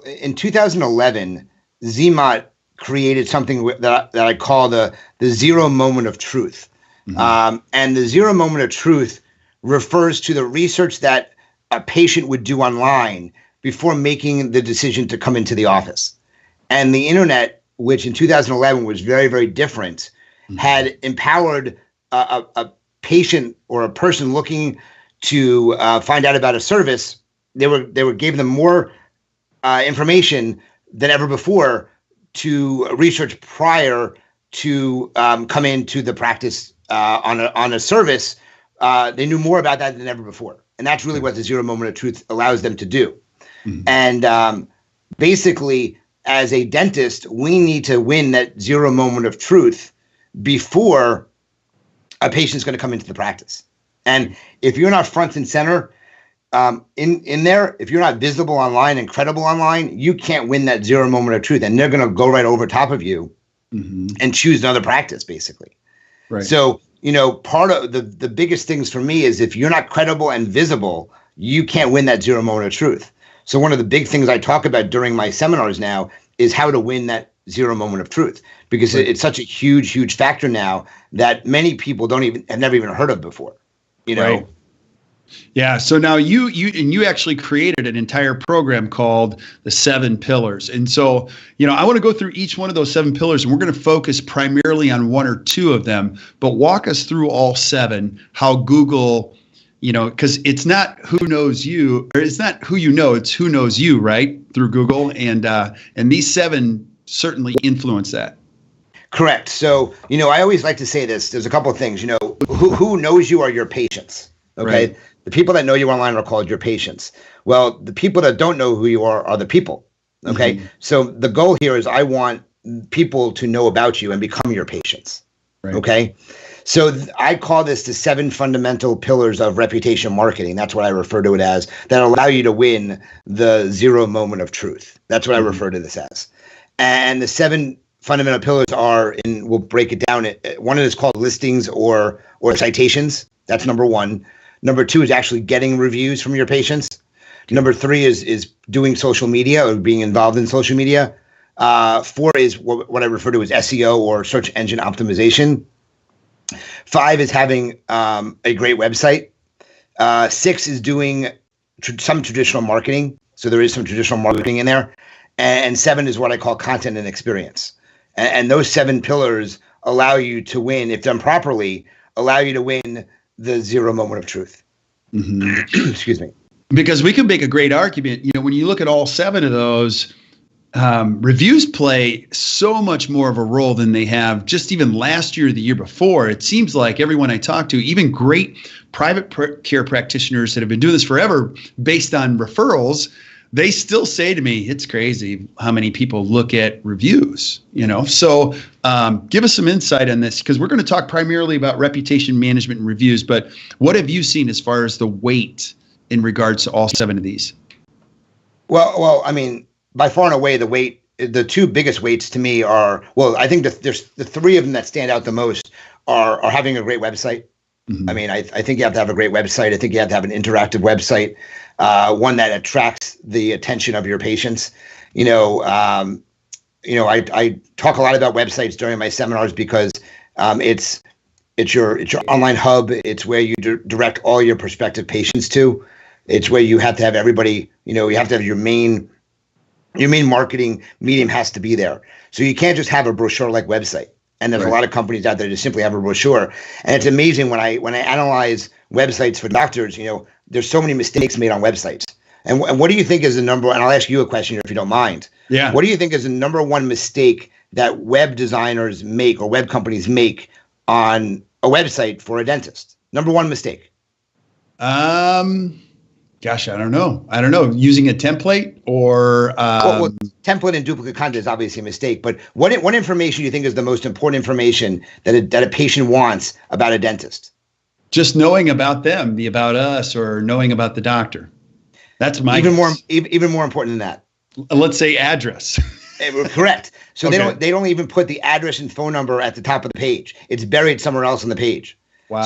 in 2011, Zmot created something that I call the zero moment of truth. And the zero moment of truth refers to the research that a patient would do online before making the decision to come into the office. And the internet, which in 2011 was very, very different, had empowered a patient or a person looking to find out about a service. They were gave them more information than ever before to research prior to come into the practice on a service. They knew more about that than ever before. And that's really what the zero moment of truth allows them to do. And basically, as a dentist, we need to win that zero moment of truth before a patient's going to come into the practice. And if you're not front and center in there, if you're not visible online and credible online, you can't win that zero moment of truth. And they're going to go right over top of you and choose another practice, basically. Right. So, part of the biggest things for me is if you're not credible and visible, you can't win that zero moment of truth. So one of the big things I talk about during my seminars now is how to win that zero moment of truth, because it's such a huge, huge factor now that many people have never even heard of before, Right. Yeah. So now you actually created an entire program called the 7 Pillars. And so, I want to go through each one of those 7 pillars, and we're going to focus primarily on 1 or 2 of them, but walk us through all 7, how Google, because it's not who knows you, or it's not who it's who knows you, right? Through Google. And these 7 certainly influence that. Correct. So, I always like to say this. There's a couple of things, who knows you are your patients. Okay. Right. The people that know you online are called your patients. Well, the people that don't know who you are the people. Okay. So the goal here is I want people to know about you and become your patients. Right. Okay. So I call this the 7 fundamental pillars of reputation marketing. That's what I refer to it as, that allow you to win the zero moment of truth. That's what I refer to this as. And the 7 fundamental pillars are, and we'll break it down. One is called listings or citations. That's number 1. Number 2 is actually getting reviews from your patients. Number 3 is doing social media or being involved in social media. 4 is what I refer to as SEO or search engine optimization. 5 is having a great website. 6 is doing some traditional marketing. So there is some traditional marketing in there. And 7 is what I call content and experience. And those 7 pillars allow you to win, if done properly, allow you to win the zero moment of truth. Excuse me. Because we can make a great argument. When you look at all 7 of those, reviews play so much more of a role than they have just even last year or the year before. It seems like everyone I talk to, even great private care practitioners that have been doing this forever based on referrals, they still say to me, it's crazy how many people look at reviews, So give us some insight on this, because we're going to talk primarily about reputation management and reviews. But what have you seen as far as the weight in regards to all 7 of these? Well, I mean, by far and away, the 2 biggest weights to me are, I think there's the 3 of them that stand out the most are having a great website. I mean, I think you have to have a great website. I think you have to have an interactive website, one that attracts the attention of your patients. I talk a lot about websites during my seminars because it's your online hub. It's where you direct all your prospective patients to. It's where you have to have everybody. You have to have your main marketing medium has to be there. So you can't just have a brochure-like website. And there's a lot of companies out there that simply have a brochure. And it's amazing when I analyze websites for doctors, there's so many mistakes made on websites. And what do you think is the number, and I'll ask you a question if you don't mind. Yeah. What do you think is the number 1 mistake that web designers make or web companies make on a website for a dentist? Number 1 mistake. Gosh, I don't know. Using a template or well, template and duplicate content is obviously a mistake. But what information do you think is the most important information that a patient wants about a dentist? Just knowing about them, the about us, or knowing about the doctor. That's my even more important than that. Let's say address. Correct. So okay. They don't even put the address and phone number at the top of the page. It's buried somewhere else on the page.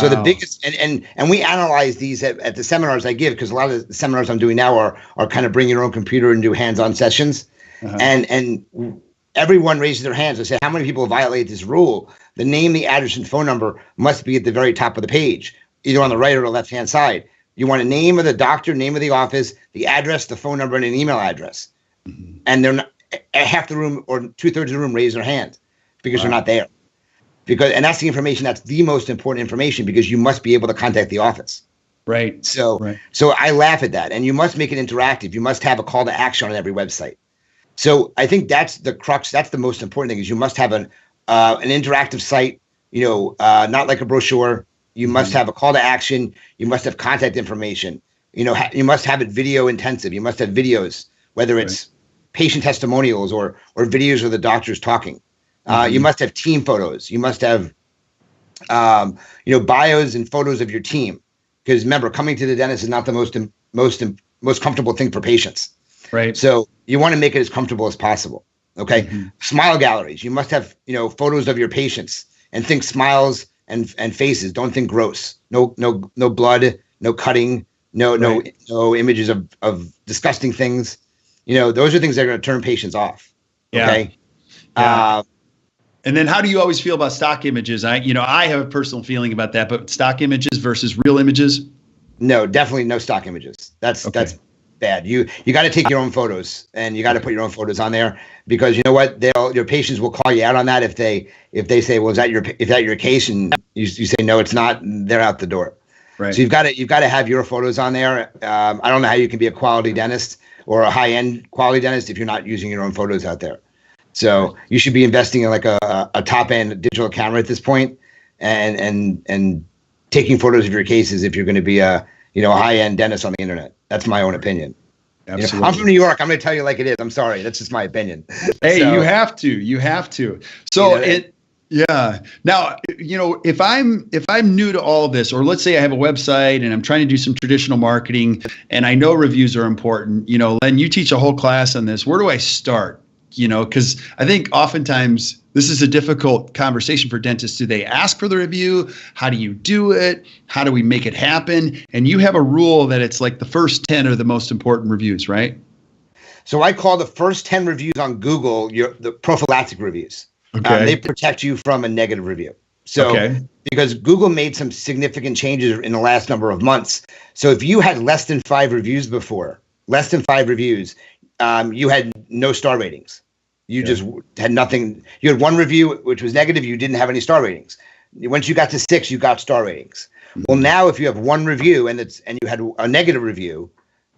So the Wow. biggest, and we analyze these at the seminars I give, because a lot of the seminars I'm doing now are kind of bring your own computer and do hands-on sessions. Uh-huh. And everyone raises their hands and say, how many people violate this rule? The name, the address, and phone number must be at the very top of the page, either on the right or the left-hand side. You want a name of the doctor, name of the office, the address, the phone number, and an email address. Mm-hmm. And they're not, half the room or 2/3 of the room raise their hand because they're not there. And that's the information, that's the most important information, because you must be able to contact the office. Right. So I laugh at that. And you must make it interactive. You must have a call to action on every website. So I think that's the crux. That's the most important thing, is you must have an interactive site, not like a brochure. You must have a call to action. You must have contact information. You must have it video intensive. You must have videos, whether it's patient testimonials or videos of the doctors talking. You must have team photos. You must have, bios and photos of your team. Because remember, coming to the dentist is not the most comfortable thing for patients. Right. So you want to make it as comfortable as possible. Okay. Mm-hmm. Smile galleries. You must have, photos of your patients, and think smiles and faces. Don't think gross. No blood, no cutting, no images of disgusting things. Those are things that are going to turn patients off. Okay. Yeah. And then how do you always feel about stock images? I have a personal feeling about that, but stock images versus real images? No, definitely no stock images. That's bad. You got to take your own photos, and you got to put your own photos on there, because you know what? Your patients will call you out on that if they say, well, is that your case? And you say, no, it's not. They're out the door. Right. So you've got to have your photos on there. I don't know how you can be a quality dentist or a high-end quality dentist if you're not using your own photos out there. So you should be investing in like a top-end digital camera at this point, and taking photos of your cases if you're going to be a high-end dentist on the internet. That's my own opinion. Absolutely. I'm from New York. I'm going to tell you like it is. I'm sorry. That's just my opinion. Hey, you have to. So Now, if I'm new to all of this, or let's say I have a website and I'm trying to do some traditional marketing, and I know reviews are important, Len, you teach a whole class on this. Where do I start? Because I think oftentimes this is a difficult conversation for dentists. Do they ask for the review? How do you do it? How do we make it happen? And you have a rule that it's like the first 10 are the most important reviews, right? So I call the first 10 reviews on Google the prophylactic reviews. Okay. They protect you from a negative review. So because Google made some significant changes in the last number of months. So if you had less than 5 reviews before, you had no star ratings. You just had nothing. You had 1 review, which was negative. You didn't have any star ratings. Once you got to 6, you got star ratings. Mm-hmm. Well, now if you have 1 review and you had a negative review,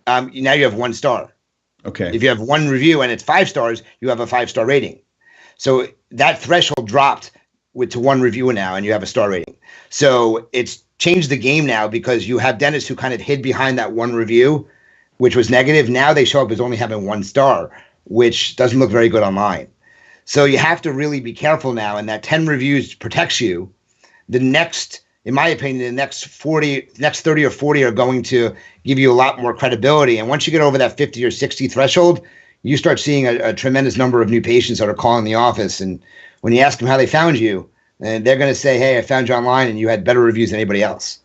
now you have 1 star. Okay. If you have 1 review and it's 5 stars, you have a 5-star rating. So that threshold dropped to 1 review now, and you have a star rating. So it's changed the game now, because you have dentists who kind of hid behind that 1 review, which was negative. Now they show up as only having 1 star, which doesn't look very good online. So you have to really be careful now, and that 10 reviews protects you. In my opinion, the next 30 or 40 are going to give you a lot more credibility. And once you get over that 50 or 60 threshold, you start seeing a tremendous number of new patients that are calling the office. And when you ask them how they found you, and they're going to say, hey, I found you online and you had better reviews than anybody else.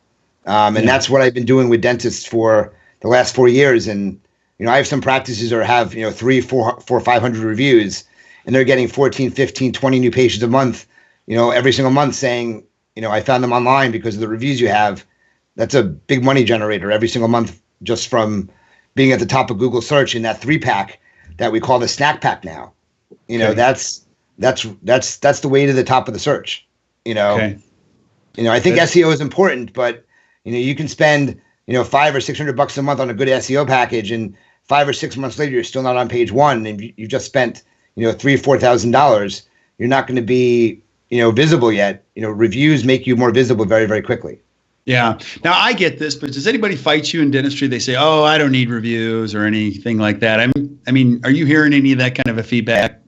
And that's what I've been doing with dentists for the last 4 years. And I have some practices that have 300, 400, 500 reviews, and they're getting 14, 15, 20 new patients a month, every single month, saying, I found them online because of the reviews you have. That's a big money generator every single month, just from being at the top of Google search in that 3-pack that we call the snack pack now. That's the way to the top of the search. I think SEO is important, but you can spend $500 or $600 a month on a good SEO package, and 5 or 6 months later you're still not on page 1, and you just spent $3,000 or $4,000. You're not going to be visible yet. Reviews make you more visible very, very quickly. Yeah. Now I get this, but does anybody fight you in dentistry? They say, "Oh, I don't need reviews" or anything like that. I mean, are you hearing any of that kind of a feedback?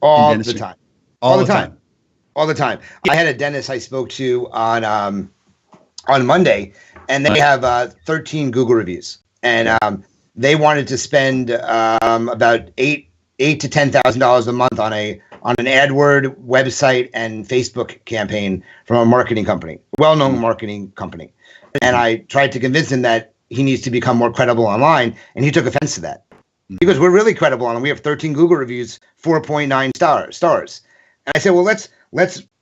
All the time. All the time. All the time. I had a dentist I spoke to on Monday, and they have 13 Google reviews, and they wanted to spend about $8,000 to $10,000 a month on an AdWord website and Facebook campaign from a marketing company, well-known marketing company. And I tried to convince him that he needs to become more credible online, and he took offense to that. Because we're really credible online. We have 13 Google reviews, 4.9 stars. And I said, well, let's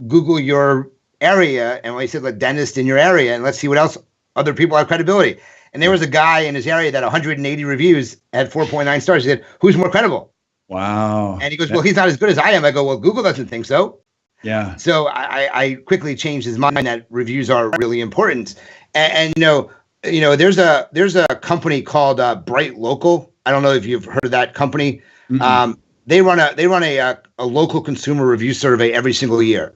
Google your area, and we said, like, dentist in your area, and let's see what else other people have credibility. And there was a guy in his area that 180 reviews had 4.9 stars. He said, who's more credible? Wow. And he goes, well, he's not as good as I am. I go, well, Google doesn't think so. Yeah. So I quickly changed his mind that reviews are really important. And there's a company called Bright Local. I don't know if you've heard of that company. They run a local consumer review survey every single year,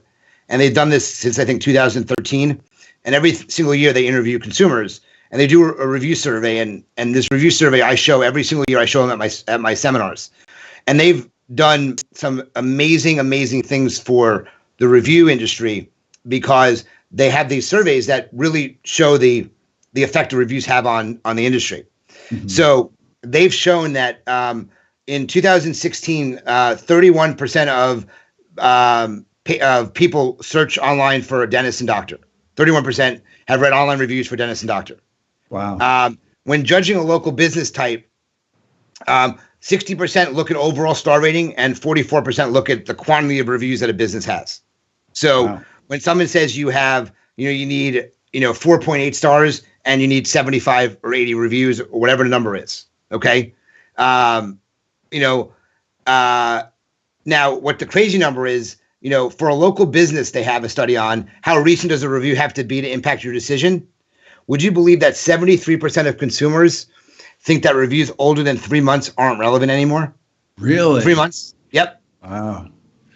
and they've done this since I think 2013. And every single year they interview consumers, and they do a review survey. And this review survey I show every single year. I show them at my seminars, and they've done some amazing things for the review industry because they have these surveys that really show the effect the reviews have on the industry. So they've shown that in 2016, 31% of people search online for a dentist and doctor. 31% have read online reviews for dentist and doctor. Wow. When judging a local business type, 60% look at overall star rating and 44% look at the quantity of reviews that a business has. So when someone says you need 4.8 stars and you need 75 or 80 reviews or whatever the number is, okay? Now what the crazy number is, for a local business, they have a study on how recent does a review have to be to impact your decision. Would you believe that 73% of consumers think that reviews older than 3 months aren't relevant anymore? Really? 3 months? Yep. Wow.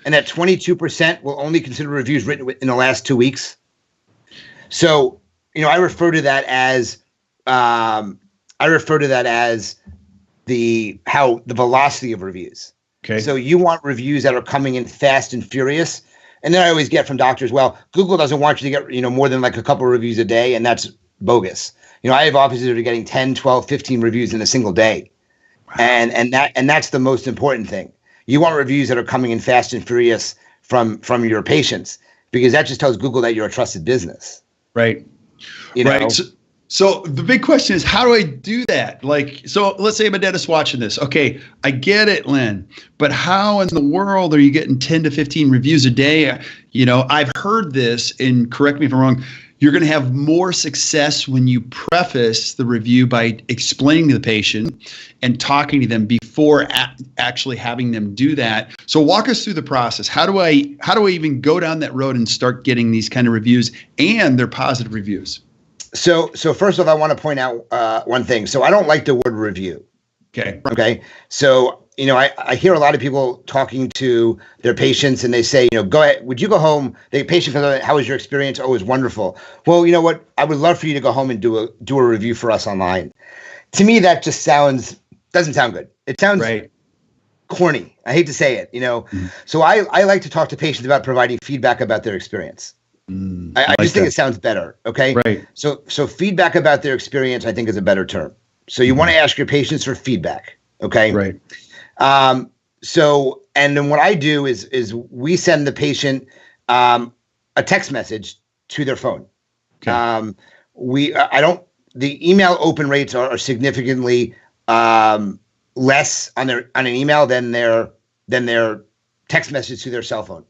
And that 22% will only consider reviews written in the last 2 weeks. So, I refer to that as the velocity of reviews. Okay. So you want reviews that are coming in fast and furious. And then I always get from doctors, well, Google doesn't want you to get, more than like a couple of reviews a day, and that's bogus. I have offices that are getting 10, 12, 15 reviews in a single day. Wow. And that's the most important thing. You want reviews that are coming in fast and furious from your patients, because that just tells Google that you're a trusted business. Right. Right. So the big question is, how do I do that? So let's say I'm a dentist watching this. Okay, I get it, Len, but how in the world are you getting 10 to 15 reviews a day? I've heard this, and correct me if I'm wrong, you're going to have more success when you preface the review by explaining to the patient and talking to them before actually having them do that. So walk us through the process. How do I even go down that road and start getting these kind of reviews and their positive reviews? So first off, I want to point out one thing. So I don't like the word review. Okay. So, I hear a lot of people talking to their patients, and they say, go ahead, would you go home? The patient comes on, how was your experience? Oh, it was wonderful. Well, you know what? I would love for you to go home and do a review for us online. To me, that just doesn't sound good. It sounds corny. I hate to say it, So I like to talk to patients about providing feedback about their experience. I just think it sounds better. Okay. Right. So feedback about their experience, I think, is a better term. So you want to ask your patients for feedback. Okay. Right. So, and then what I do is we send the patient, a text message to their phone. Okay. The email open rates are significantly, less on an email than their text message to their cell phone.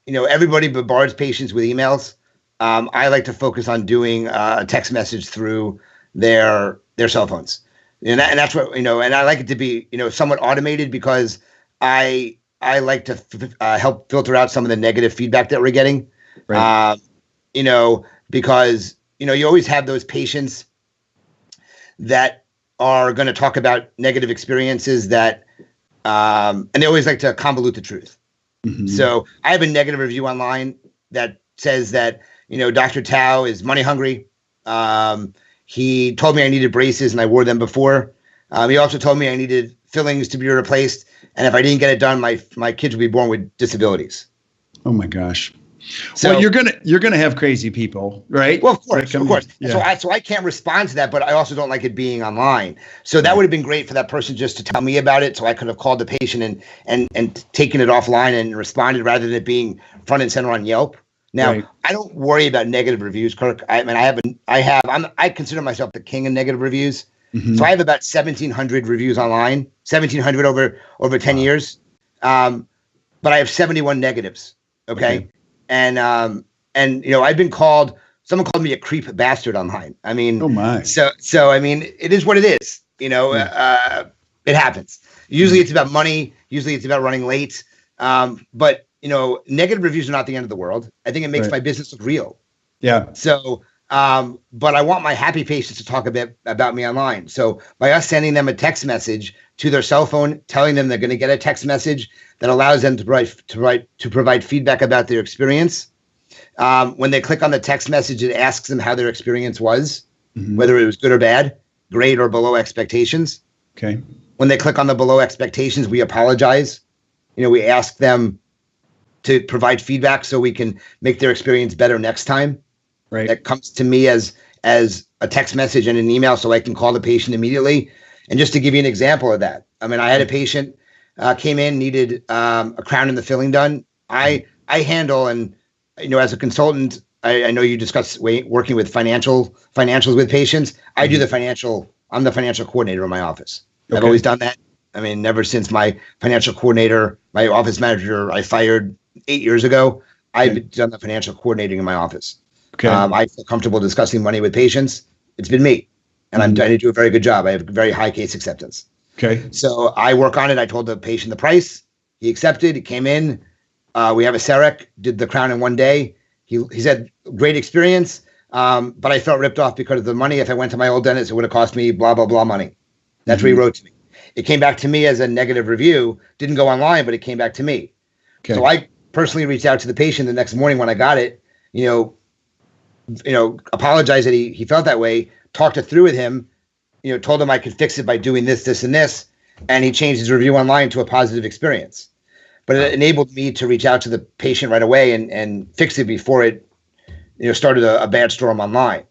Everybody bombards patients with emails. I like to focus on doing a text message through their cell phones, and that's what and I like it to be somewhat automated, because I like to help filter out some of the negative feedback that we're getting. Right. Because you always have those patients that are going to talk about negative experiences and they always like to convolute the truth. Mm-hmm. So I have a negative review online that says that, Dr. Tao is money hungry. He told me I needed braces and I wore them before. He also told me I needed fillings to be replaced. And if I didn't get it done, my kids would be born with disabilities. Oh my gosh. So well, you're gonna have crazy people, right? well, of course. Yeah. So I can't respond to that, but I also don't like it being online. So that would have been great for that person just to tell me about it, so I could have called the patient and taken it offline and responded rather than it being front and center on Yelp. Now, Right. I don't worry about negative reviews, Kirk. I mean, I consider myself the king of negative reviews. Mhm. So I have about 1,700 reviews online, 1,700 over 10 years. But I have 71 negatives. Okay. And I've been someone called me a creep bastard online. I mean, Oh my. So I mean, it is what it is. It happens. Usually it's about money. Usually it's about running late. But negative reviews are not the end of the world. I think it makes my business look real. Yeah. So, but I want my happy patients to talk a bit about me online. So by us sending them a text message to their cell phone, telling them they're going to get a text message that allows them to provide feedback about their experience. When they click on the text message, it asks them how their experience was, whether it was good or bad, great or below expectations. Okay. When they click on the below expectations, we apologize. We ask them to provide feedback so we can make their experience better next time. Right. That comes to me as a text message and an email, so I can call the patient immediately. And just to give you an example of that, I mean, I had a patient came in, needed a crown and the filling done. I handle, and as a consultant, I know you discuss working with financials with patients. I do I'm the financial coordinator in my office. Okay. I've always done that. I mean, ever since my financial coordinator, my office manager, I fired 8 years ago, I've done the financial coordinating in my office. Okay. I feel comfortable discussing money with patients. It's been me, and I do a very good job. I have very high case acceptance. Okay. So I work on it. I told the patient the price. He accepted. He came in. We have a CEREC, did the crown in one day. He said, great experience, but I felt ripped off because of the money. If I went to my old dentist, it would have cost me blah, blah, blah money. That's what he wrote to me. It came back to me as a negative review. Didn't go online, but it came back to me. Okay. So I personally reached out to the patient the next morning when I got it, apologized that he felt that way, talked it through with him, told him I could fix it by doing this, this, and this. And he changed his review online to a positive experience. But it enabled me to reach out to the patient right away and fix it before it, started a bad storm online.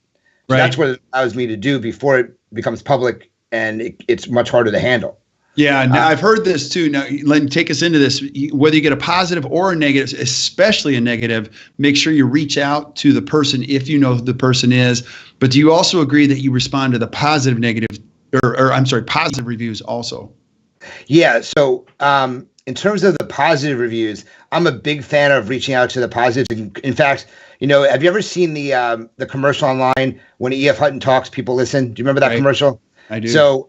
So that's what it allows me to do before it becomes public, and it's much harder to handle. Yeah, now I've heard this too. Now, Len, take us into this. Whether you get a positive or a negative, especially a negative, make sure you reach out to the person if you know who the person is. But do you also agree that you respond to the positive positive reviews also? Yeah. So in terms of the positive reviews, I'm a big fan of reaching out to the positives. In fact, have you ever seen the commercial online when E.F. Hutton talks, people listen? Do you remember that commercial? I do. So,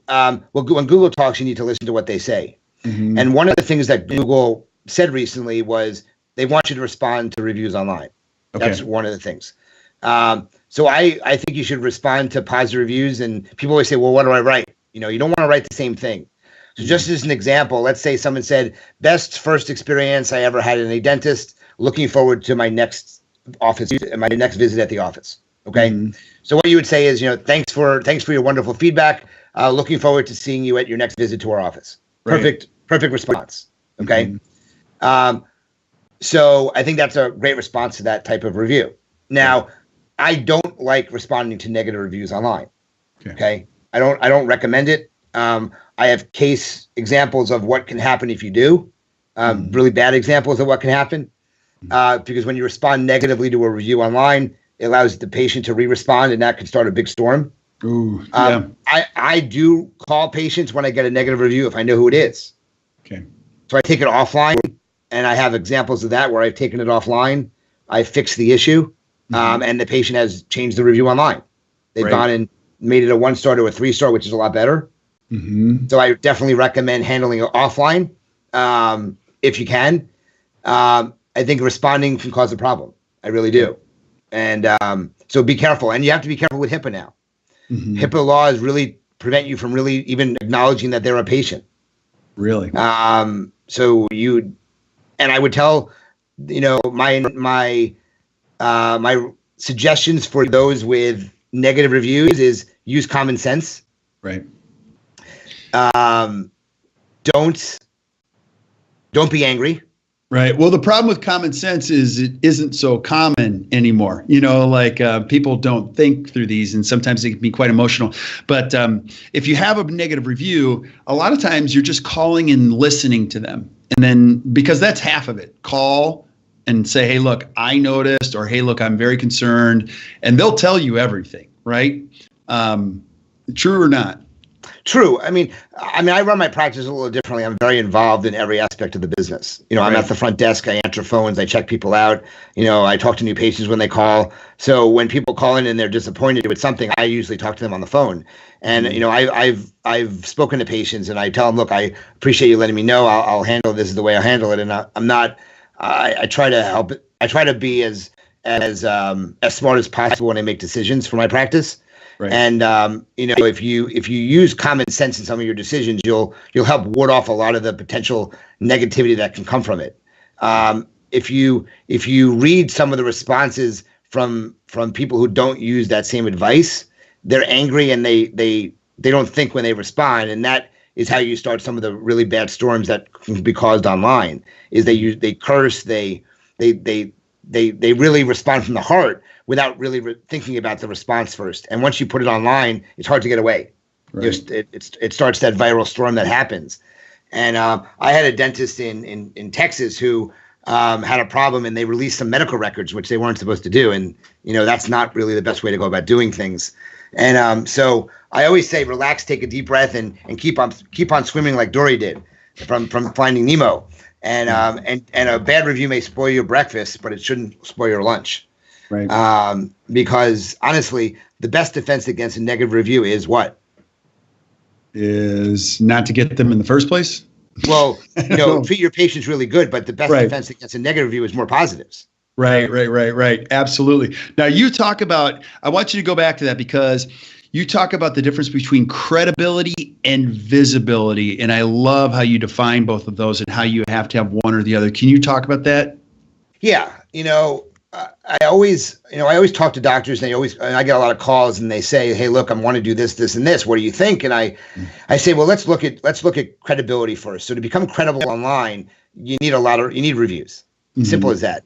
when Google talks, you need to listen to what they say. Mm-hmm. And one of the things that Google said recently was they want you to respond to reviews online. Okay. That's one of the things. So I think you should respond to positive reviews. And people always say, well, what do I write? You don't want to write the same thing. So just as an example, let's say someone said, best first experience I ever had in a dentist, looking forward to my next visit at the office. Okay. Mm-hmm. So what you would say is, thanks for your wonderful feedback. Looking forward to seeing you at your next visit to our office. Perfect response. Okay. Mm-hmm. So I think that's a great response to that type of review. Now, I don't like responding to negative reviews online. Okay. I don't recommend it. I have case examples of what can happen if you do. Really bad examples of what can happen. Because when you respond negatively to a review online, it allows the patient to re-respond, and that can start a big storm. Ooh, yeah. I do call patients when I get a negative review if I know who it is. Okay. So I take it offline, and I have examples of that where I've taken it offline. I fixed the issue, and the patient has changed the review online. They've gone and made it a 1-star to a 3-star, which is a lot better. Mm-hmm. So I definitely recommend handling it offline if you can. I think responding can cause a problem. I really do. And so be careful. And you have to be careful with HIPAA now. Mm-hmm. HIPAA laws really prevent you from really even acknowledging that they're a patient. Really? So I would tell, my suggestions for those with negative reviews is use common sense. Right. Don't be angry. Right. Well, the problem with common sense is it isn't so common anymore. People don't think through these, and sometimes they can be quite emotional. But if you have a negative review, a lot of times you're just calling and listening to them. And then, because that's half of it, call and say, hey, look, I noticed, or hey, look, I'm very concerned. And they'll tell you everything, right? True or not? True. I mean, I run my practice a little differently. I'm very involved in every aspect of the business. I'm at the front desk. I answer phones. I check people out. I talk to new patients when they call. So when people call in and they're disappointed with something, I usually talk to them on the phone. And I've spoken to patients and I tell them, look, I appreciate you letting me know. I'll handle this is the way I handle it. And I'm not. I try to help. I try to be as smart as possible when I make decisions for my practice. Right. And if you use common sense in some of your decisions, you'll help ward off a lot of the potential negativity that can come from it. If you read some of the responses from people who don't use that same advice, they're angry and they don't think when they respond, and that is how you start some of the really bad storms that can be caused online. Is they curse, they really respond from the heart without really thinking about the response first. And once you put it online, it's hard to get away. Right. It starts that viral storm that happens. And I had a dentist in Texas who had a problem, and they released some medical records, which they weren't supposed to do. And, that's not really the best way to go about doing things. And so I always say, relax, take a deep breath, and keep on swimming like Dory did from Finding Nemo. And a bad review may spoil your breakfast, but it shouldn't spoil your lunch. Right. Because honestly, the best defense against a negative review is what? Is not to get them in the first place. Well, treat your patients really good, but the best defense against a negative review is more positives. Right. Absolutely. Now you talk about, I want you to go back to that because you talk about the difference between credibility and visibility. And I love how you define both of those and how you have to have one or the other. Can you talk about that? Yeah. I always talk to doctors, and I get a lot of calls, and they say, "Hey, look, I want to do this, this, and this. What do you think?" And I say, "Well, let's look at credibility first. So to become credible online, you need reviews. Simple as that.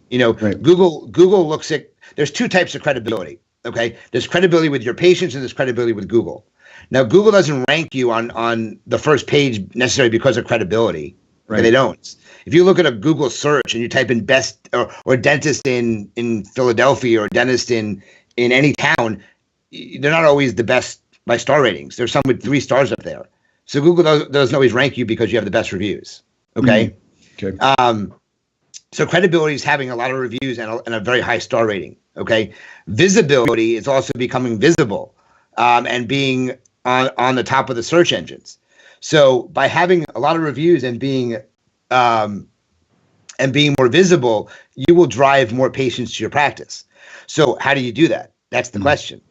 Google looks at. There's two types of credibility. Okay, there's credibility with your patients, and there's credibility with Google. Now, Google doesn't rank you on the first page necessarily because of credibility. Right. They don't. If you look at a Google search and you type in best or dentist in Philadelphia or dentist in any town, they're not always the best by star ratings. There's some with 3 stars up there. So Google doesn't always rank you because you have the best reviews. Okay. Okay. So credibility is having a lot of reviews and a very high star rating. Okay. Visibility is also becoming visible and being on the top of the search engines. So by having a lot of reviews and being more visible, you will drive more patients to your practice. So how do you do that? That's the question.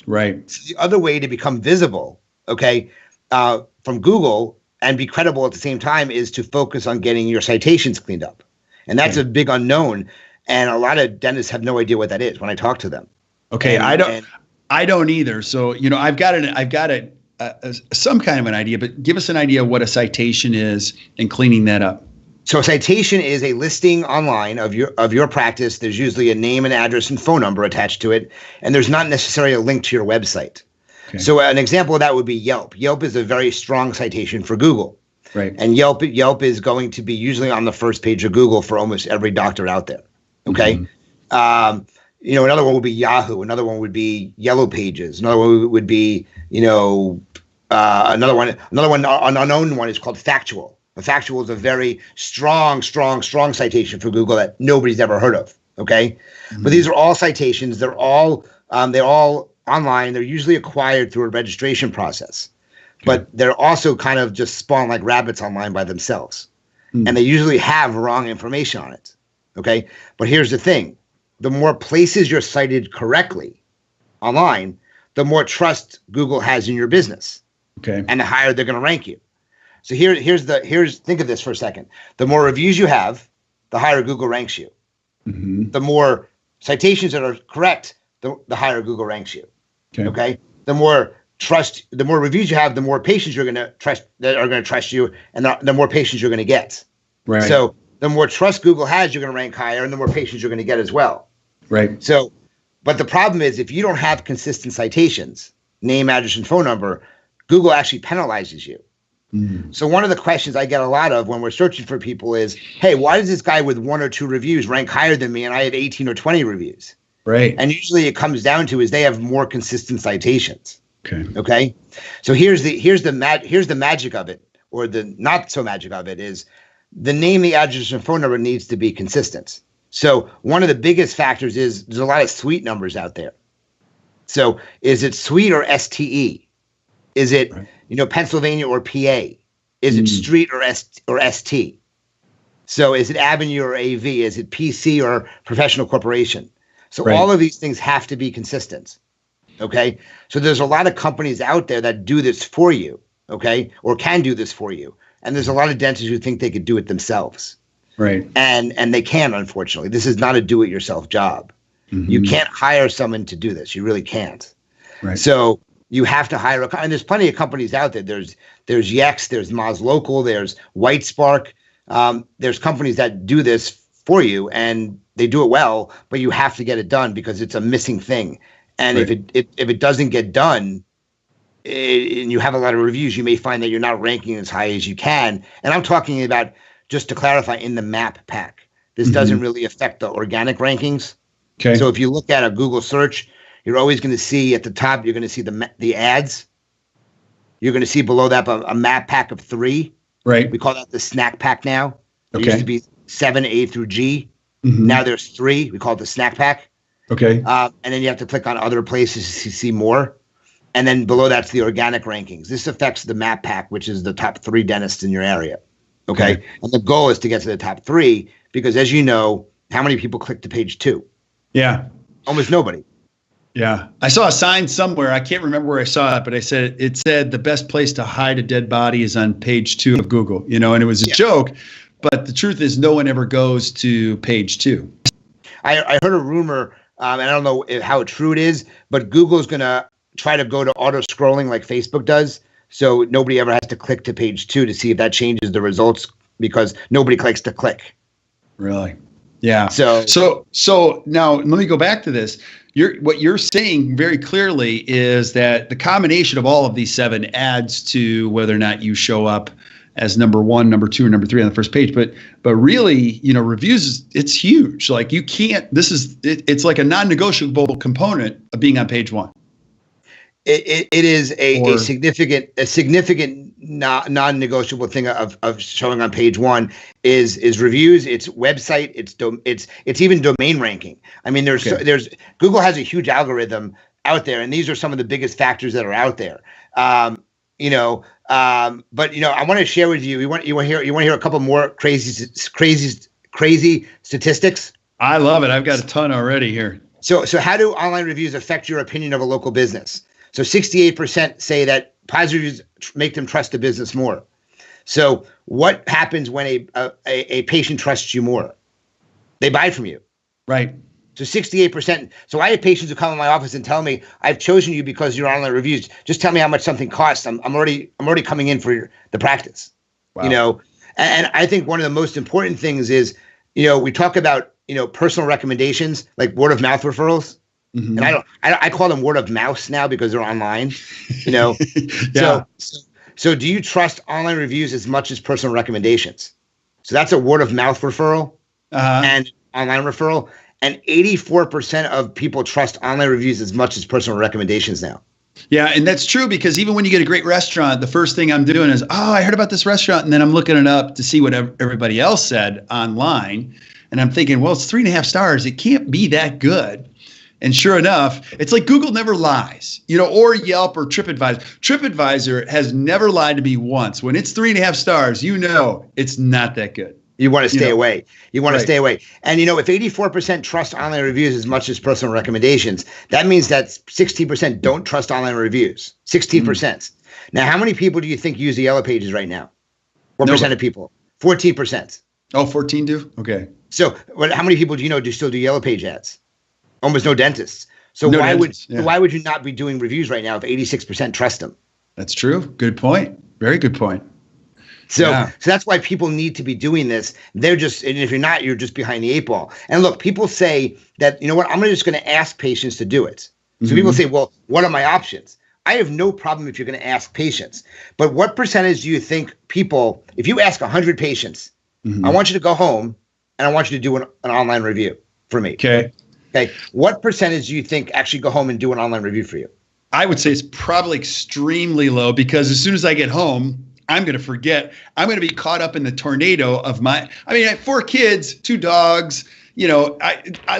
Right. So the other way to become visible, from Google and be credible at the same time is to focus on getting your citations cleaned up. And that's a big unknown. And a lot of dentists have no idea what that is when I talk to them. Okay. I don't either. So, I've got some kind of an idea, but give us an idea of what a citation is and cleaning that up. So a citation is a listing online of your practice. There's usually a name and address and phone number attached to it, and there's not necessarily a link to your website. Okay. So an example of that would be Yelp. Yelp is a very strong citation for Google. Right. And Yelp is going to be usually on the first page of Google for almost every doctor out there. Okay. Mm-hmm. Another one would be Yahoo. Another one would be Yellow Pages. Another one would be, another one, an unknown one is called Factual. Factual is a very strong citation for Google that nobody's ever heard of. Okay. Mm-hmm. But these are all citations. They're all online. They're usually acquired through a registration process, but they're also kind of just spawn like rabbits online by themselves. Mm-hmm. And they usually have wrong information on it. Okay. But here's the thing. The more places you're cited correctly online, the more trust Google has in your business. Okay. And the higher they're going to rank you. So think of this for a second. The more reviews you have, the higher Google ranks you. Mm-hmm. The more citations that are correct, the higher Google ranks you. Okay. The more reviews you have, the more patients you're going to trust that are going to trust you, and the more patients you're going to get. Right. So the more trust Google has, you're going to rank higher, and the more patients you're going to get as well. Right. So, but the problem is if you don't have consistent citations, name, address, and phone number, Google actually penalizes you. So one of the questions I get a lot of when we're searching for people is, hey, why does this guy with 1 or 2 reviews rank higher than me and I have 18 or 20 reviews? Right. And usually it comes down to is they have more consistent citations. Okay. So here's the magic of it, or the not so magic of it, is the name, the address, and phone number needs to be consistent. So one of the biggest factors is there's a lot of suite numbers out there. So is it suite or STE? Is it Pennsylvania or PA? Is it street or ST? So is it avenue or AV? Is it PC or professional corporation? So all of these things have to be consistent. Okay. So there's a lot of companies out there that do this for you. Okay. Or can do this for you. And there's a lot of dentists who think they could do it themselves. Right. And they can't, unfortunately. This is not a do-it-yourself job. You can't hire someone to do this. You really can't. Right. So you have to hire and there's plenty of companies out there. There's Yext, there's Moz Local, there's White Spark. There's companies that do this for you and they do it well, but you have to get it done because it's a missing thing. And if it doesn't get done, and you have a lot of reviews, you may find that you're not ranking as high as you can. And I'm talking about, just to clarify, in the map pack. This doesn't really affect the organic rankings. Okay. So if you look at a Google search, you're always going to see at the top, you're going to see the ads. You're going to see below that a map pack of 3. Right. We call that the snack pack now. There Okay. used to be 7, A through G. Now there's 3. We call it the snack pack. Okay. And then you have to click on other places to see more. And then below that's the organic rankings. This affects the map pack, which is the top 3 dentists in your area. Okay. And the goal is to get to the top 3 because, as you know, how many people click to page 2? Yeah. Almost nobody. Yeah. I saw a sign somewhere. I can't remember where I saw it, but it said the best place to hide a dead body is on page 2 of Google, and it was a joke, but the truth is no one ever goes to page 2. I heard a rumor, and I don't know how true it is, but Google's going to try to go to auto scrolling like Facebook does. So nobody ever has to click to page 2 to see if that changes the results because nobody clicks to click. Really? Yeah. So now let me go back to this. What you're saying very clearly is that the combination of all of these 7 adds to whether or not you show up as number 1, number 2, or number 3 on the first page. But really, reviews, it's huge. Like you can't. It's like a non-negotiable component of being on page 1. It is a significant non-negotiable thing of showing on page 1 is reviews, it's website, it's even domain ranking. I mean, there's Google has a huge algorithm out there, and these are some of the biggest factors that are out there. But I want to share with you. You want to hear a couple more crazy statistics? I love it. I've got a ton already here. So how do online reviews affect your opinion of a local business? So 68% say that positive reviews make them trust the business more. So what happens when a patient trusts you more? They buy from you. Right. So 68%. So I have patients who come in my office and tell me, I've chosen you because you're online reviews. Just tell me how much something costs. I'm already coming in for the practice. Wow. And I think one of the most important things is, we talk about, personal recommendations like word of mouth referrals. And I call them word of mouse now because they're online, Yeah. So do you trust online reviews as much as personal recommendations? So that's a word of mouth referral and online referral. And 84% of people trust online reviews as much as personal recommendations now. Yeah, and that's true because even when you get a great restaurant, the first thing I'm doing is, I heard about this restaurant, and then I'm looking it up to see what everybody else said online. And I'm thinking, well, it's 3.5 stars. It can't be that good. And sure enough, it's like Google never lies, or Yelp or TripAdvisor. TripAdvisor has never lied to me once. When it's 3.5 stars, it's not that good. You want to stay away. You want to stay away. And, if 84% trust online reviews as much as personal recommendations, that means that 16% don't trust online reviews. 16%. Now, how many people do you think use the Yellow Pages right now? What percent of people? 14%. Oh, 14 do? Okay. So how many people do you know still do Yellow Page ads? Almost no dentists. So why would you not be doing reviews right now if 86% trust them? That's true. Good point. Very good point. So that's why people need to be doing this. They're just, and if you're not, you're just behind the eight ball. And look, people say that, you know what, I'm just going to ask patients to do it. So people say, well, what are my options? I have no problem if you're going to ask patients. But what percentage do you think people, if you ask 100 patients, I want you to go home and I want you to do an online review for me. Okay. What percentage do you think actually go home and do an online review for you? I would say it's probably extremely low, because as soon as I get home, I'm going to forget. I'm going to be caught up in the tornado of I have 4 kids, 2 dogs. You know,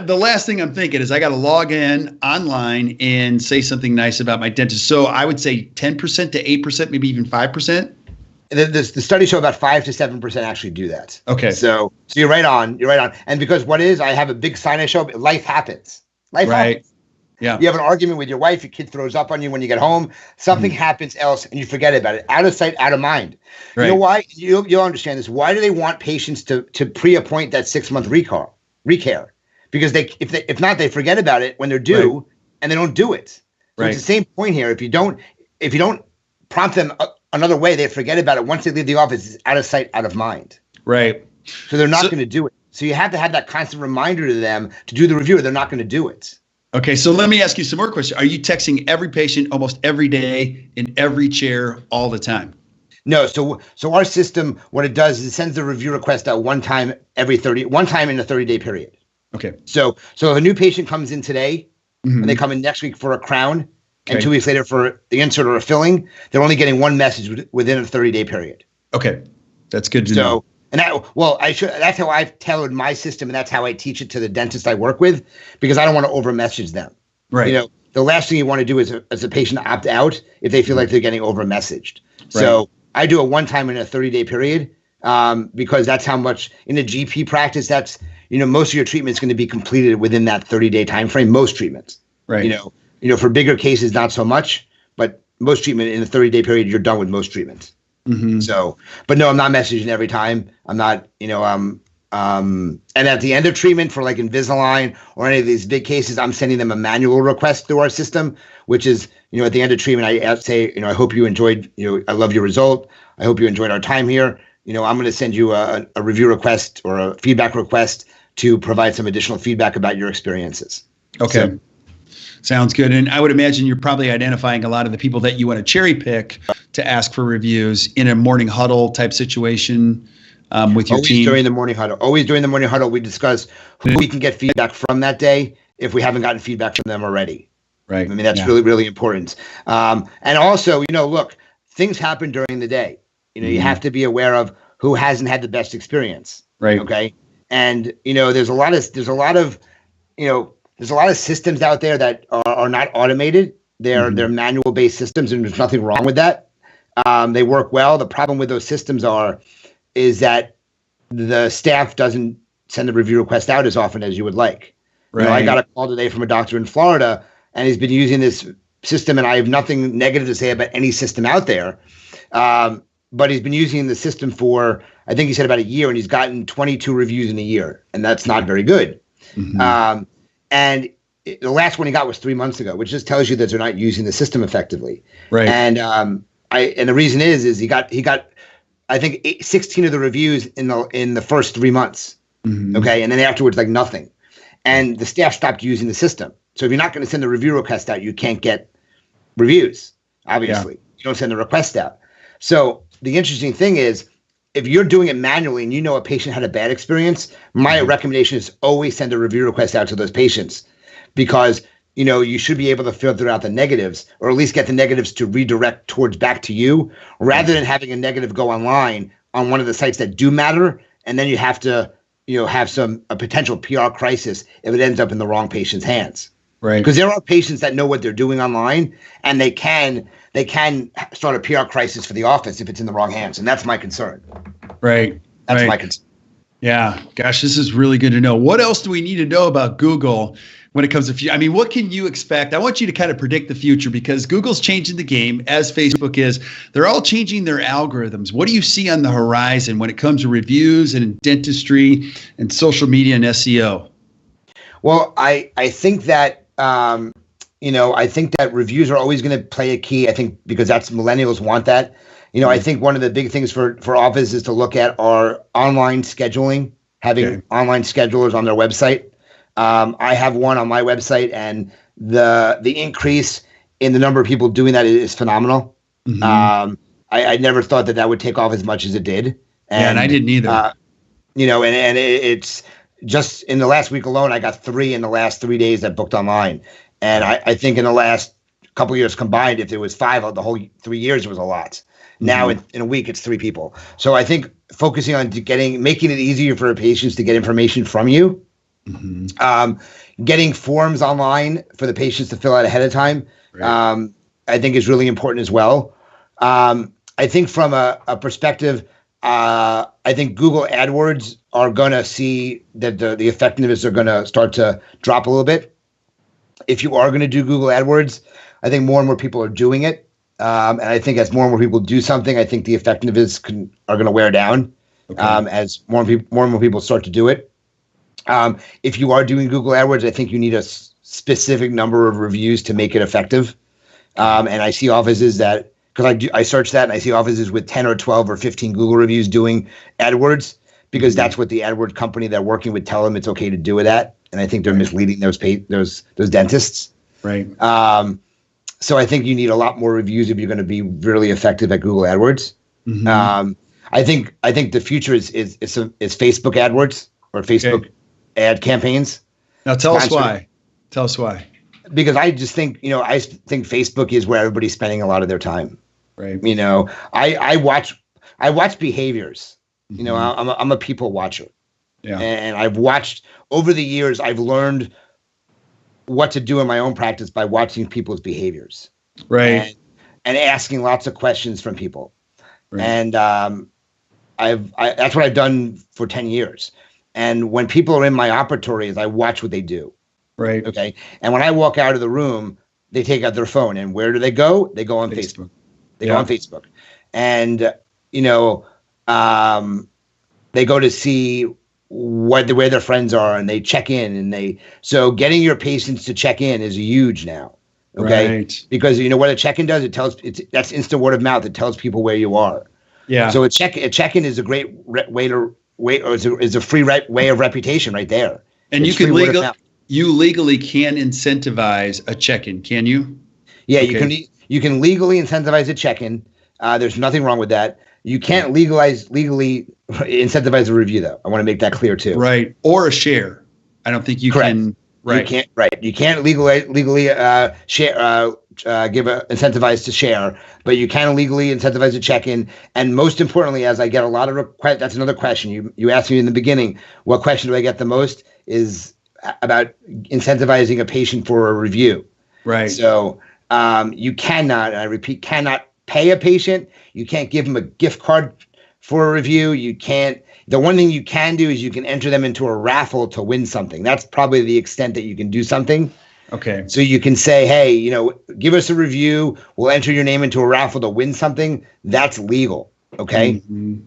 the last thing I'm thinking is I got to log in online and say something nice about my dentist. So I would say 10% to 8%, maybe even 5%. The studies show about 5 to 7% actually do that. Okay. So you're right on. You're right on. And because I have a big sign I show up, life happens. Life happens. Yeah. You have an argument with your wife, your kid throws up on you when you get home, something happens else and you forget about it. Out of sight, out of mind. Right. You know why? You'll understand this. Why do they want patients to pre-appoint that 6-month recare? Because if not, they forget about it when they're due and they don't do it. So it's the same point here. If you don't prompt them another way, they forget about it. Once they leave the office, it's out of sight, out of mind. Right. So they're not going to do it. So you have to have that constant reminder to them to do the review, or they're not going to do it. Okay, so let me ask you some more questions. Are you texting every patient almost every day in every chair all the time? No. So our system, what it does is it sends the review request out one time in a 30-day period. Okay. So if a new patient comes in today and they come in next week for a crown and 2 weeks later for the insert or a filling, they're only getting one message within a 30-day period. Okay. That's good to know. And that's how I've tailored my system, and that's how I teach it to the dentists I work with, because I don't want to over message them. Right. You know, the last thing you want to do is as a patient opt out if they feel like they're getting over messaged. Right. So I do it one time in a 30-day period, because that's how much in a GP practice, that's, most of your treatment is going to be completed within that 30-day time frame. Most treatments. Right. For bigger cases, not so much, but most treatment in a 30-day period, you're done with most treatments. So, but no, I'm not messaging every time. I'm not, and at the end of treatment for like Invisalign or any of these big cases, I'm sending them a manual request through our system, which is, at the end of treatment, I say, I hope you enjoyed, I love your result. I hope you enjoyed our time here. I'm going to send you a review request or a feedback request to provide some additional feedback about your experiences. Okay. So, sounds good. And I would imagine you're probably identifying a lot of the people that you want to cherry pick to ask for reviews in a morning huddle type situation with your team. Always during the morning huddle, we discuss who we can get feedback from that day if we haven't gotten feedback from them already. Right. I mean, that's really, really important. And also, look, things happen during the day. You have to be aware of who hasn't had the best experience. Right. Okay. And, there's a lot of systems out there that are not automated. They're manual based systems, and there's nothing wrong with that. They work well. The problem with those systems is that the staff doesn't send the review request out as often as you would like. Right. I got a call today from a doctor in Florida, and he's been using this system, and I have nothing negative to say about any system out there. But he's been using the system for, I think he said about a year, and he's gotten 22 reviews in a year, and that's not very good. And the last one he got was 3 months ago, which just tells you that they're not using the system effectively. Right. And and the reason is he got I think 16 of the reviews in the first 3 months. Okay, and then afterwards like nothing, and the staff stopped using the system. So if you're not going to send the review request out, you can't get reviews. Obviously, you don't send the request out. So the interesting thing is, if you're doing it manually and a patient had a bad experience, my recommendation is always send a review request out to those patients, because you should be able to filter out the negatives, or at least get the negatives to redirect towards back to you, rather than having a negative go online on one of the sites that do matter, and then you have to have a potential PR crisis if it ends up in the wrong patient's hands. Right. Because there are patients that know what they're doing online, and they can start a PR crisis for the office if it's in the wrong hands, and that's my concern. Right. That's my concern. Yeah. Gosh, this is really good to know. What else do we need to know about Google when it comes to what can you expect? I want you to kind of predict the future, because Google's changing the game, as Facebook is. They're all changing their algorithms. What do you see on the horizon when it comes to reviews and dentistry and social media and SEO? Well, I think that I think that reviews are always going to play a key. I think because millennials want that. I think one of the big things for office is to look at our online scheduling, having online schedulers on their website. I have one on my website, and the increase in the number of people doing that is phenomenal. I never thought that would take off as much as it did. And I didn't either. And it's just in the last week alone, I got 3 in the last 3 days that booked online. And I think in the last couple of years combined, if it was 5 of the whole 3 years, it was a lot. Now in a week, it's 3 people. So I think focusing on making it easier for patients to get information from you, getting forms online for the patients to fill out ahead of time, I think is really important as well. I think from a perspective, I think Google AdWords are going to see that the effectiveness are going to start to drop a little bit. If you are going to do Google AdWords, I think more and more people are doing it. And I think as more and more people do something, I think the effectiveness are going to wear down as more and more people start to do it. If you are doing Google AdWords, I think you need a specific number of reviews to make it effective. And I see offices that, because I search that, and I see offices with 10 or 12 or 15 Google reviews doing AdWords, because that's what the AdWords company they're working with tell them it's okay to do it at. And I think they're misleading those dentists. Right. So I think you need a lot more reviews if you're going to be really effective at Google AdWords. I think the future is Facebook AdWords or Facebook ad campaigns. Now tell us why. Tell us why. Because I just think, I think Facebook is where everybody's spending a lot of their time. Right. I watch behaviors. I'm a people watcher. Yeah. And I've watched over the years, I've learned what to do in my own practice by watching people's behaviors. Right. And asking lots of questions from people. Right. And that's what I've done for 10 years. And when people are in my operatories, I watch what they do. Right. Okay. And when I walk out of the room, they take out their phone. And where do they go? They go on Facebook. They go on Facebook. And, they go to see where their friends are, and they check in, and so getting your patients to check in is huge now. Okay. Right. Because what a check-in does, that's instant word of mouth. It tells people where you are. Yeah. So a check-in is a great way is a free way of reputation right there. And you legally can incentivize a check-in, can you? Yeah, you can legally incentivize a check-in. There's nothing wrong with that. You can't legally incentivize a review, though. I want to make that clear too. Right, or a share. I don't think you can. Right, you can't. Right, you can't legally share. Incentivize to share, but you can legally incentivize a check-in. And most importantly, as I get a lot of requests, that's another question you asked me in the beginning. What question do I get the most is about incentivizing a patient for a review. Right. So you cannot, and I repeat, cannot pay a patient. You can't give them a gift card for a review. You can't. The one thing you can do is you can enter them into a raffle to win something. That's probably the extent that you can do something. Okay. So you can say, hey, give us a review. We'll enter your name into a raffle to win something. That's legal. Okay.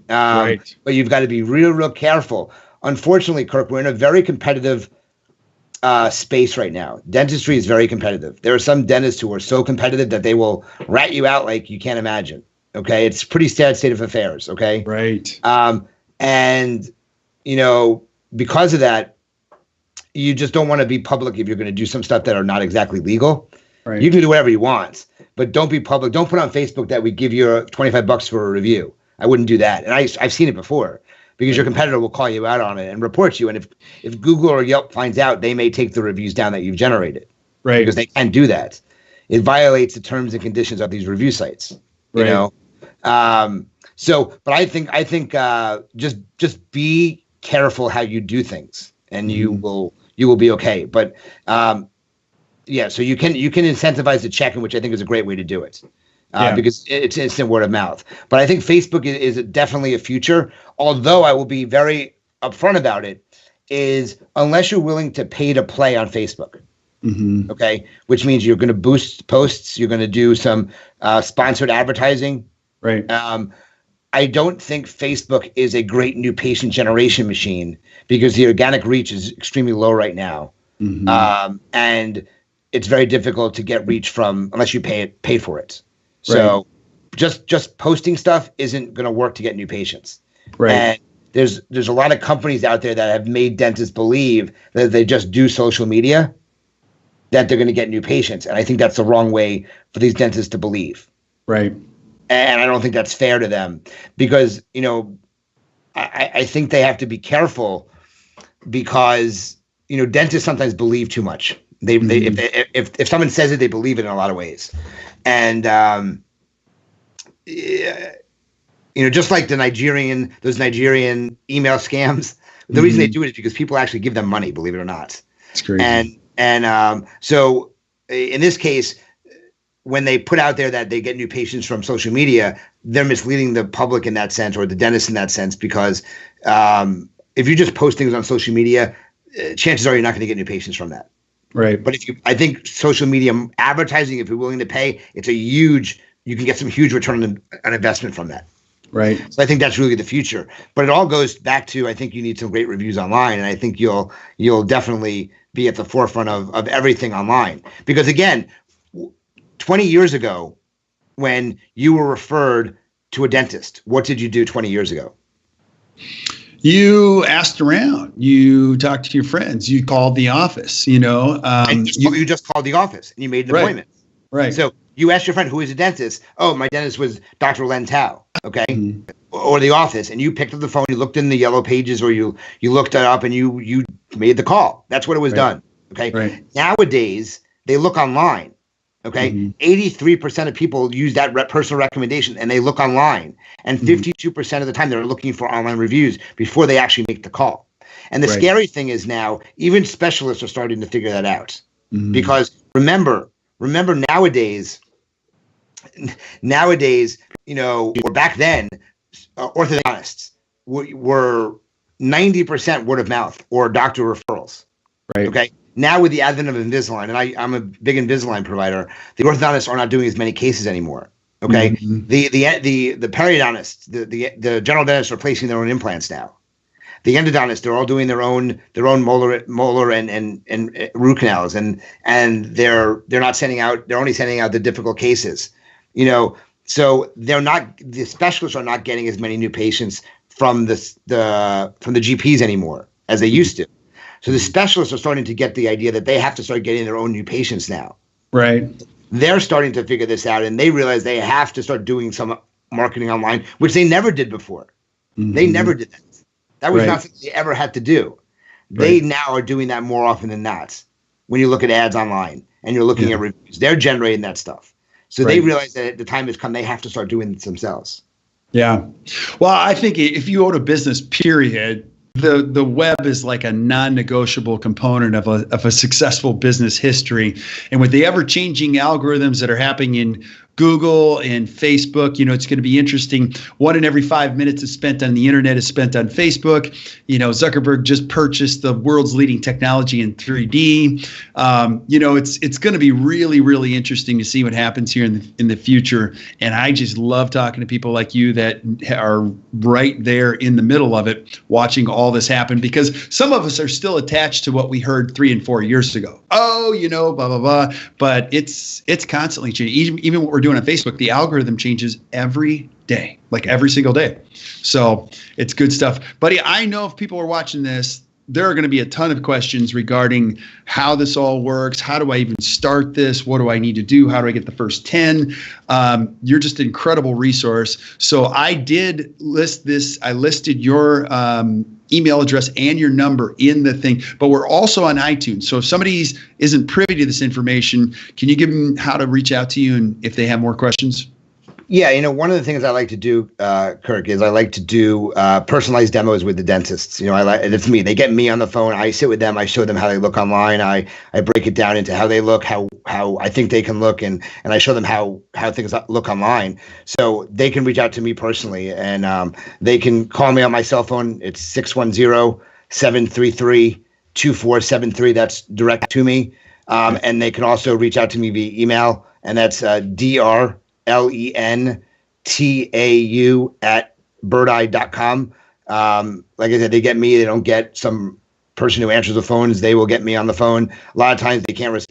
Right. But you've got to be real careful. Unfortunately, Kirk, we're in a very competitive space right now. Dentistry is very competitive. There are some dentists who are so competitive that they will rat you out like you can't imagine. Okay. It's a pretty sad state of affairs. Okay. Right. And, because of that, you just don't want to be public if you're going to do some stuff that are not exactly legal. Right. You can do whatever you want, but don't be public. Don't put on Facebook that we give you $25 for a review. I wouldn't do that. And I've seen it before, because your competitor will call you out on it and report you. And if Google or Yelp finds out, they may take the reviews down that you've generated. Right. Because they can do that. It violates the terms and conditions of these review sites. Right. But I think just be careful how you do things, and you will be okay. But so you can incentivize the check-in, which I think is a great way to do it. Because it's instant word of mouth. But I think Facebook is definitely a future. Although I will be very upfront about it, is unless you're willing to pay to play on Facebook, okay, which means you're going to boost posts, you're going to do some sponsored advertising. Right. I don't think Facebook is a great new patient generation machine, because the organic reach is extremely low right now, and it's very difficult to get reach from unless you pay for it. So just posting stuff isn't going to work to get new patients. Right. And there's a lot of companies out there that have made dentists believe that if they just do social media, that they're going to get new patients. And I think that's the wrong way for these dentists to believe. Right. And I don't think that's fair to them, because, I think they have to be careful, because, dentists sometimes believe too much. If someone says it, they believe it in a lot of ways. And, just like those Nigerian email scams, the reason they do it is because people actually give them money, believe it or not. It's crazy. So in this case, when they put out there that they get new patients from social media, they're misleading the public in that sense, or the dentist in that sense, because if you just post things on social media, chances are you're not going to get new patients from that. Right. But I think social media advertising, if you're willing to pay, you can get some huge return on investment from that. Right. So I think that's really the future. But it all goes back to, I think you need some great reviews online, and I think you'll definitely be at the forefront of everything online. Because again, 20 years ago, when you were referred to a dentist, what did you do 20 years ago? You asked around. You talked to your friends. You called the office. You just called the office and you made an appointment. Right. So you asked your friend who is a dentist. Oh, my dentist was Dr. Len Tao. Okay. Mm-hmm. Or the office, and you picked up the phone. You looked in the yellow pages, or you looked it up, and you made the call. That's what it was done. Okay. Right. Nowadays they look online. Okay. 83% of people use that personal recommendation, and they look online, and 52% of the time they're looking for online reviews before they actually make the call. And the scary thing is, now even specialists are starting to figure that out, because remember nowadays, or back then, orthodontists were 90% word of mouth or doctor referrals. Right. Okay. Now with the advent of Invisalign, and I'm a big Invisalign provider, the orthodontists are not doing as many cases anymore. Okay. The periodontists, the general dentists are placing their own implants now. The endodontists, they're all doing their own molar and root canals, and they're not sending out. They're only sending out the difficult cases. So the specialists are not getting as many new patients from the GPs anymore as they used to. So the specialists are starting to get the idea that they have to start getting their own new patients now. Right. They're starting to figure this out, and they realize they have to start doing some marketing online, which they never did before. They never did that. That was not something they ever had to do. They now are doing that more often than not. When you look at ads online and you're looking at reviews, they're generating that stuff. So they realize that the time has come, they have to start doing it themselves. Yeah. Well, I think if you own a business, period, the web is like a non-negotiable component of a successful business history. And with the ever-changing algorithms that are happening in Google and Facebook, it's going to be interesting. 1 in every 5 minutes is spent on the internet is spent on Facebook. Zuckerberg just purchased the world's leading technology in 3D. It's going to be really, really interesting to see what happens here in the future. And I just love talking to people like you that are right there in the middle of it, watching all this happen, because some of us are still attached to what we heard 3 and 4 years ago. Oh, blah, blah, blah. But it's constantly changing. Even what we're doing on Facebook, the algorithm changes every day, like every single day. So it's good stuff. Buddy, I know if people are watching this, there are going to be a ton of questions regarding how this all works. How do I even start this? What do I need to do? How do I get the first 10? You're just an incredible resource. So I did list this. I listed your email address and your number in the thing, but we're also on iTunes. So if somebody isn't privy to this information, can you give them how to reach out to you and if they have more questions? Yeah, one of the things I like to do, Kirk, is I like to do personalized demos with the dentists. It's me. They get me on the phone. I sit with them. I show them how they look online. I break it down into how they look, how I think they can look, and I show them how things look online. So they can reach out to me personally, and they can call me on my cell phone. It's 610-733-2473. That's direct to me. And they can also reach out to me via email, and that's drlentau@birdeye.com. Like I said, they get me. They don't get some person who answers the phones. They will get me on the phone. A lot of times they can't.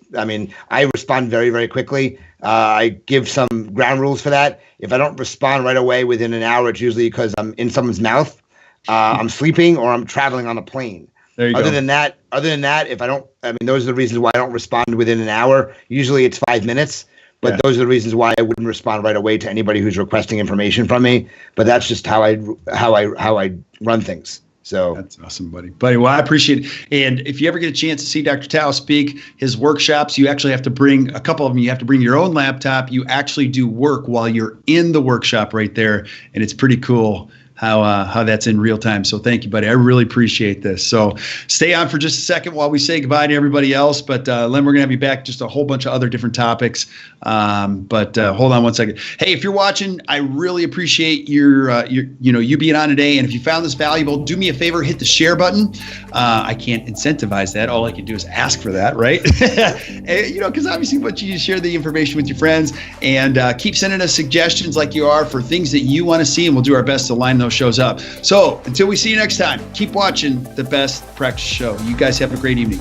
I respond very, very quickly. I give some ground rules for that. If I don't respond right away within an hour, it's usually because I'm in someone's mouth, I'm sleeping, or I'm traveling on a plane. There you go. Other than that, if I don't, I mean, those are the reasons why I don't respond within an hour. Usually it's 5 minutes, but those are the reasons why I wouldn't respond right away to anybody who's requesting information from me. But that's just how I run things. So that's awesome, buddy. Well, I appreciate it. And if you ever get a chance to see Dr. Tao speak, his workshops, you actually have to bring a couple of them. You have to bring your own laptop. You actually do work while you're in the workshop right there. And it's pretty cool how that's in real time. So thank you, buddy. I really appreciate this. So stay on for just a second while we say goodbye to everybody else. But Len, we're going to have you back, just a whole bunch of other different topics. But hold on one second. Hey, if you're watching, I really appreciate your you being on today. And if you found this valuable, do me a favor, hit the share button. I can't incentivize that. All I can do is ask for that, right? Because obviously, but you share the information with your friends, and keep sending us suggestions like you are for things that you want to see, and we'll do our best to line those shows up. So until we see you next time, keep watching the Best Practice Show. You guys have a great evening.